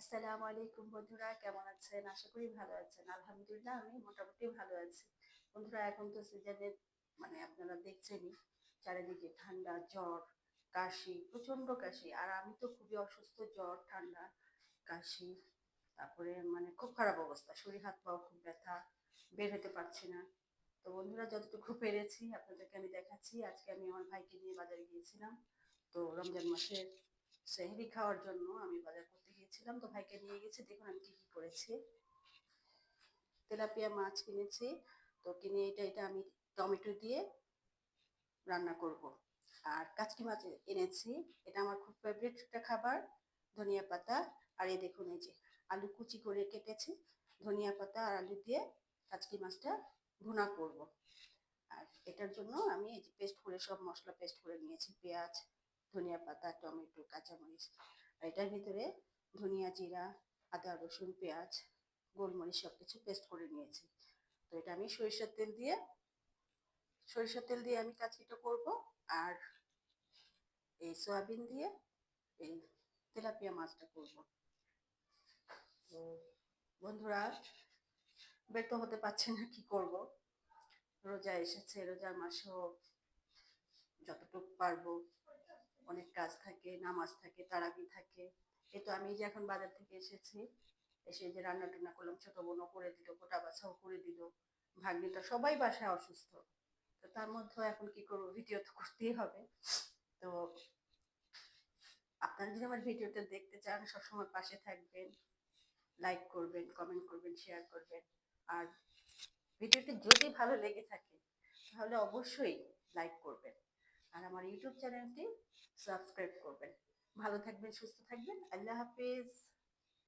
আসসালামু আলাইকুম বন্ধুরা, কেমন আছেন? আশা করি ভালো আছেন। আলহামদুলিল্লাহ আমি মোটামুটি ভালো আছি। বন্ধুরা এখন তো সিজনের আপনারা দেখছেনই চারিদিকে ঠান্ডা, জ্বর, কাশি, প্রচন্ড কাশি। আর আমি তো খুবই অসুস্থ, জ্বর, ঠান্ডা, কাশি, তারপরে খুব খারাপ অবস্থা। শরীর হাত পাও খুব ব্যথা, বের হতে পারছি না। তো বন্ধুরা যতটুকু পেরেছি আপনাদেরকে আমি দেখাচ্ছি। আজকে আমি আমার ভাইকে নিয়ে বাজারে গিয়েছিলাম। তো রমজান মাসের সেহরি খাওয়ার জন্য আমি বাজার করতে গিয়েছিলাম, তো ভাইকে নিয়ে গেছি। দেখুন আমি কি কি করেছি। তেলাপিয়া মাছ কিনেছি, তো কিনে এটা আমি টমেটো দিয়ে রান্না করব। আর কাচকি মাছ এনেছি, এটা আমার খুব ফেভারিট একটা খাবার। ধনিয়া পাতা, আর এই দেখুন এই যে আলু কুচি করে কেটেছি, ধনিয়া পাতা আর আলু দিয়ে কাচকি মাছটা ভুনা করব। আর এটার জন্য আমি এই যে পেস্ট করে, সব মশলা পেস্ট করে নিয়েছি, পেঁয়াজ, ধনিয়া পাতা, টমেটো, কাঁচামরিচ। আর এটার ভিতরে ধনিয়া, জিরা, আদা, রসুন, পেঁয়াজ, গোলমরিচ সব কিছু পেস্ট করে নিয়েছি। তো এটা আমি সরিষার তেল দিয়ে আমি কাচ্চিটা করব। আর এই সয়াবিন দিয়ে এই তেলাপিয়া মাছটা করব। তো বন্ধুরা, বের তো হতে পারছে না, কি করব। রোজা এসেছে, রোজার মাসেও যতটুকু পারবো, অনেক কাজ থাকে, নামাজ থাকে, তারাবি থাকে। এই তো আমি যে এখন বাজার থেকে এসেছি, এসে যে রান্না টান্না করলাম, ছোট বোনও করে দিল, গোটা বাছাও করে দিল, ভাগ্নিটা, সবাই বাসায় অসুস্থ। তো তার মধ্যেও এখন কি করবো, ভিডিও তো করতেই হবে। তো আপনারা যদি আমার ভিডিওটা দেখতে চান, সবসময় পাশে থাকবেন, লাইক করবেন, কমেন্ট করবেন, শেয়ার করবেন। আর ভিডিওটি যদি ভালো লেগে থাকে তাহলে অবশ্যই লাইক করবেন, আর আমার ইউটিউব চ্যানেলটি সাবস্ক্রাইব করবেন। ভালো থাকবেন, সুস্থ থাকবেন। আল্লাহ হাফিজ।